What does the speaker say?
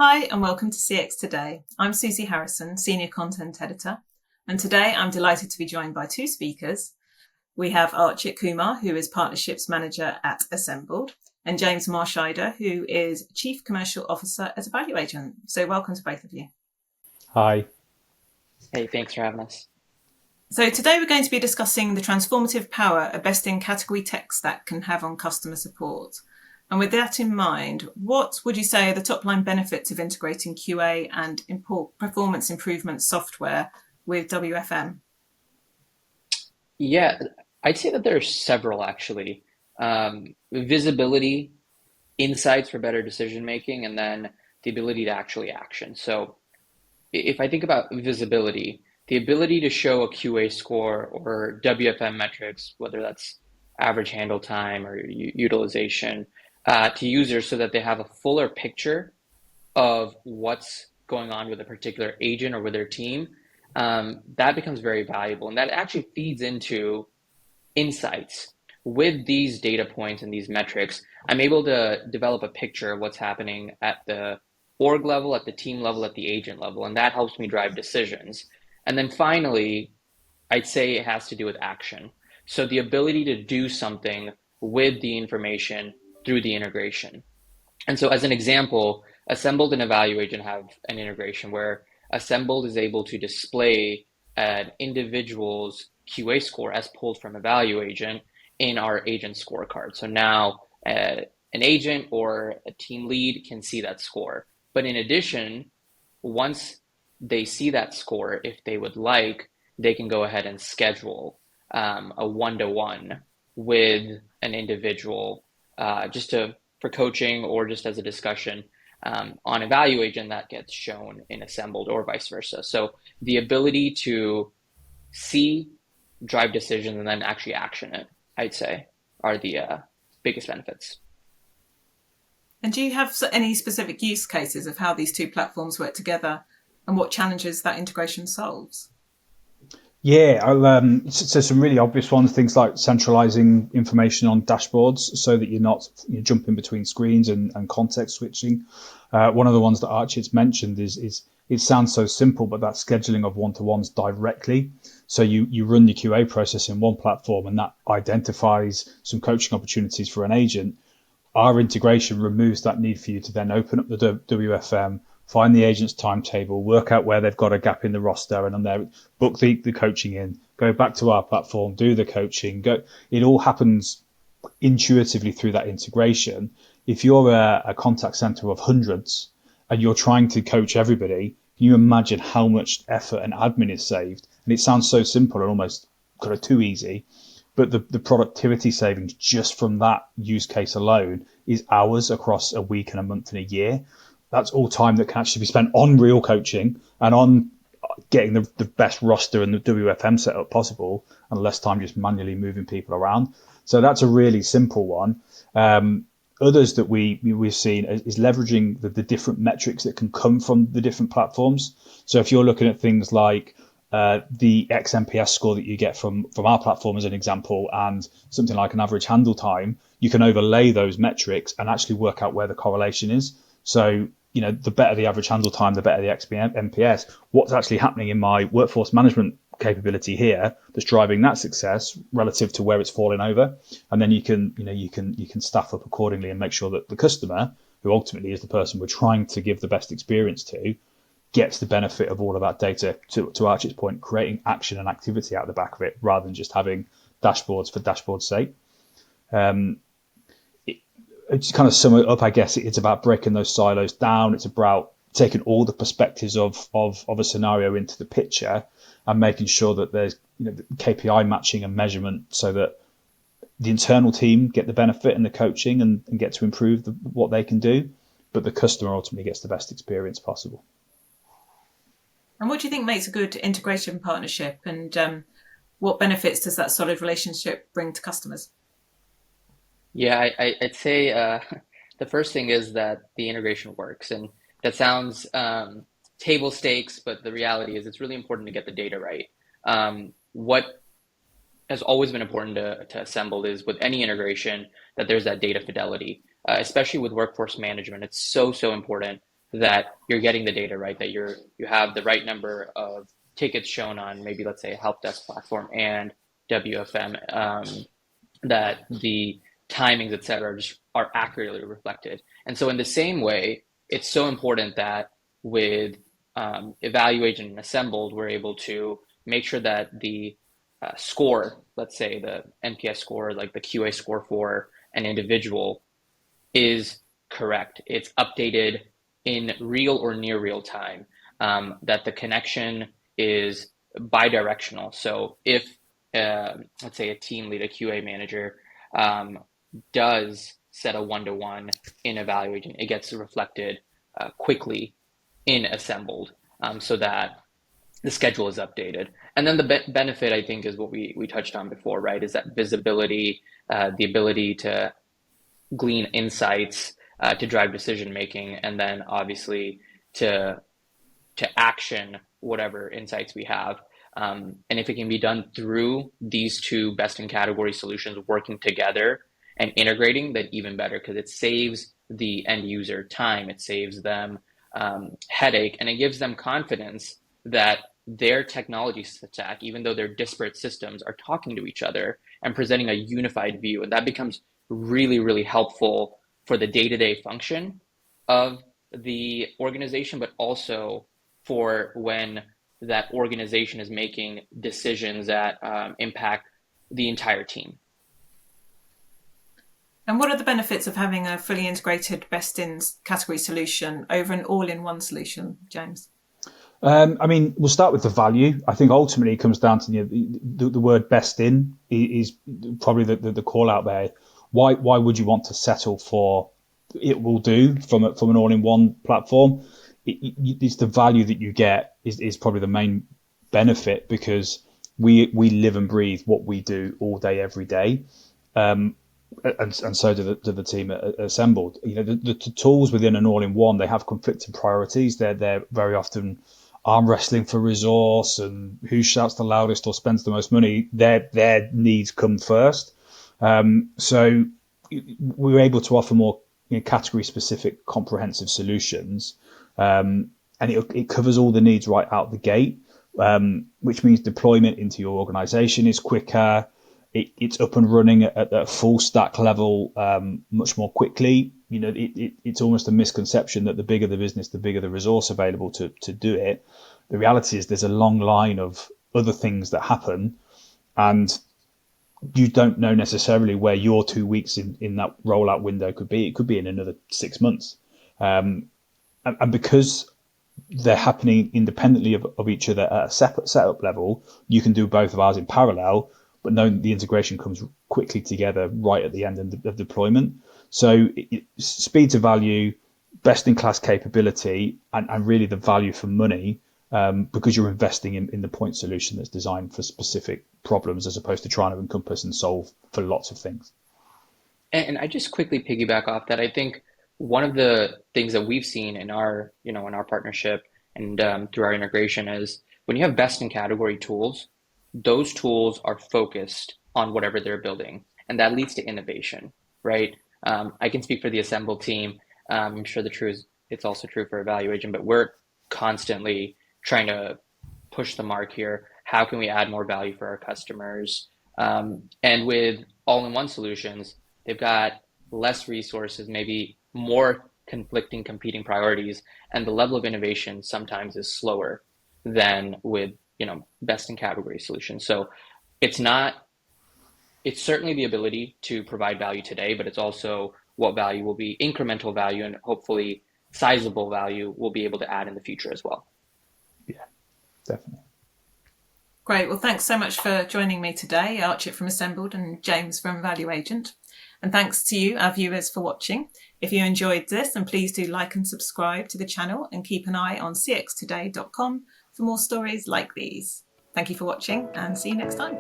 Hi and welcome to CX Today. I'm Susie Harrison, Senior Content Editor, and today I'm delighted to be joined by two speakers. We have Archit Kumar, who is Partnerships Manager at Assembled, and James Marscheider, who is Chief Commercial Officer at EvaluAgent. So welcome to both of you. Hi. Hey, thanks for having us. So today we're going to be discussing the transformative power a best-in-category tech stack can have on customer support. And with that in mind, what would you say are the top-line benefits of integrating QA and performance improvement software with WFM? Yeah, I'd say that there's several actually. Visibility, insights for better decision making, and then the ability to actually action. So if I think about visibility, the ability to show a QA score or WFM metrics, whether that's average handle time or utilization, to users so that they have a fuller picture of what's going on with a particular agent or with their team, that becomes very valuable. And that actually feeds into insights. With these data points and these metrics, I'm able to develop a picture of what's happening at the org level, at the team level, at the agent level, and that helps me drive decisions. And then finally, I'd say it has to do with action. So the ability to do something with the information through the integration. And so as an example, Assembled and EvaluAgent have an integration where Assembled is able to display an individual's QA score as pulled from EvaluAgent in our agent scorecard. So now an agent or a team lead can see that score. But in addition, once they see that score, if they would like, they can go ahead and schedule a one-to-one with an individual just to for coaching or just as a discussion on EvaluAgent that gets shown in Assembled or vice versa. So the ability to see, drive decisions, and then actually action it, I'd say, are the biggest benefits. And do you have any specific use cases of how these two platforms work together and what challenges that integration solves? Yeah, so some really obvious ones, things like centralizing information on dashboards so that you're jumping between screens and context switching. One of the ones that Archit's mentioned is it sounds so simple, but that scheduling of one-to-ones directly. So you run your QA process in one platform and that identifies some coaching opportunities for an agent. Our integration removes that need for you to then open up the WFM, find the agent's timetable, work out where they've got a gap in the roster, and on there book the coaching in, go back to our platform, do the coaching. It all happens intuitively through that integration. If you're a contact center of hundreds and you're trying to coach everybody, can you imagine how much effort and admin is saved? And it sounds so simple and almost kind of too easy. But the productivity savings just from that use case alone is hours across a week and a month and a year. That's all time that can actually be spent on real coaching and on getting the best roster and the WFM setup possible, and less time just manually moving people around. So that's a really simple one. Others that we've seen is leveraging the different metrics that can come from the different platforms. So if you're looking at things like the XMPS score that you get from our platform as an example, and something like an average handle time, you can overlay those metrics and actually work out where the correlation is. So, the better the average handle time, the better the XMPS. What's actually happening in my workforce management capability here that's driving that success relative to where it's falling over, and then you can staff up accordingly and make sure that the customer, who ultimately is the person we're trying to give the best experience to, gets the benefit of all of that data. To Archie's point, creating action and activity out the back of it rather than just having dashboards for dashboard's sake. To kind of sum it up, I guess it's about breaking those silos down. It's about taking all the perspectives of a scenario into the picture and making sure that there's KPI matching and measurement so that the internal team get the benefit and the coaching and get to improve what they can do, but the customer ultimately gets the best experience possible. And what do you think makes a good integration partnership, and what benefits does that solid relationship bring to customers? Yeah, I'd say the first thing is that the integration works, and that sounds table stakes, but the reality is it's really important to get the data right. What has always been important to Assemble is with any integration that there's that data fidelity, especially with workforce management. It's so important that you're getting the data right, that you have the right number of tickets shown on maybe, let's say, a help desk platform and WFM, that the timings, et cetera, just are accurately reflected. And so in the same way, it's so important that with EvaluAgent and Assembled, we're able to make sure that the score, let's say the NPS score, like the QA score for an individual, is correct. It's updated in real or near real time, that the connection is bidirectional. So if, let's say, a team lead, a QA manager, does set a one-to-one in EvaluAgent, it gets reflected quickly in Assembled, so that the schedule is updated. And then the benefit, I think, is what we touched on before, right? Is that visibility, the ability to glean insights, to drive decision making, and then obviously to action whatever insights we have. And if it can be done through these two best in category solutions working together and integrating, then even better, because it saves the end user time, it saves them headache, and it gives them confidence that their technology stack, even though they're disparate systems, are talking to each other and presenting a unified view. And that becomes really, really helpful for the day-to-day function of the organization, but also for when that organization is making decisions that impact the entire team. And what are the benefits of having a fully integrated best in category solution over an all-in-one solution, James? I mean, we'll start with the value. I think ultimately it comes down to the word best in is probably the call out there. Why would you want to settle for it will do from an all-in-one platform? It's the value that you get is probably the main benefit, because we live and breathe what we do all day, every day. And so do the team at Assembled. The tools within an all-in-one, they have conflicting priorities. They're very often arm wrestling for resource and who shouts the loudest or spends the most money. Their needs come first. So we were able to offer more category specific comprehensive solutions. And it covers all the needs right out the gate, which means deployment into your organization is quicker. It's up and running at a full stack level much more quickly. It's almost a misconception that the bigger the business, the bigger the resource available to do it. The reality is there's a long line of other things that happen, and you don't know necessarily where your 2 weeks in that rollout window could be. It could be in another 6 months. And because they're happening independently of each other at a separate setup level, you can do both of ours in parallel, but knowing the integration comes quickly together right at the end of deployment. So speed to value, best in class capability, and really the value for money, because you're investing in the point solution that's designed for specific problems as opposed to trying to encompass and solve for lots of things. And I just quickly piggyback off that. I think one of the things that we've seen in our partnership and through our integration is when you have best in category tools, those tools are focused on whatever they're building, and that leads to innovation, right? I can speak for the Assemble team. I'm sure it's also true for EvaluAgent, but we're constantly trying to push the mark here. How can we add more value for our customers? And with all-in-one solutions, they've got less resources, maybe more conflicting, competing priorities, and the level of innovation sometimes is slower than with best in category solutions. So it's certainly the ability to provide value today, but it's also what value will be, incremental value, and hopefully sizable value we'll be able to add in the future as well. Yeah, definitely. Great. Well, thanks so much for joining me today, Archit from Assembled and James from EvaluAgent. And thanks to you, our viewers, for watching. If you enjoyed this, then please do like and subscribe to the channel and keep an eye on cxtoday.com for more stories like these. Thank you for watching and see you next time.